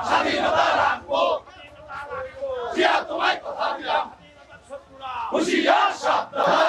স্বাধীনতা রাখবো জিয়া তোমায় কথা দিলাম হুঁশিয়ার সাবধান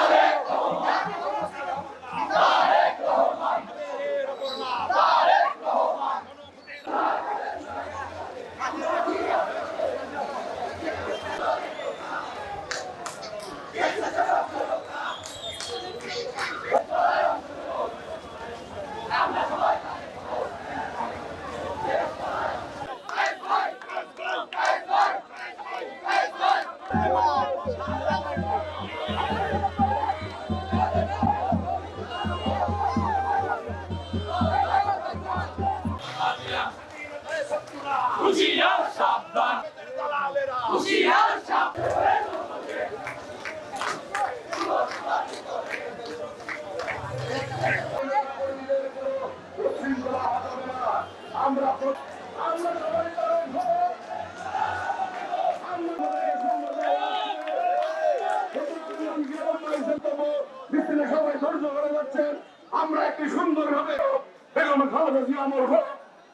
হুঁশিয়ার সাবধান হুঁশিয়ার সাবধান আমরা সবাই ধৈর্য করে যাচ্ছেন। আমরা একটি সুন্দর ভাবে বেগম খালেদা জিয়া অমর হোক।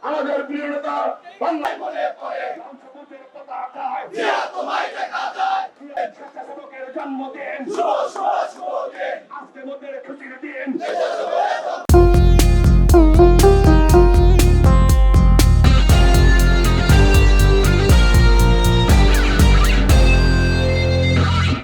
আমাদের প্রিয় নেতা বাংলায় বলে পড়ে তোমায় দেখা যায় স্বেচ্ছাসেবকের জন্মদিন শুভ শুভ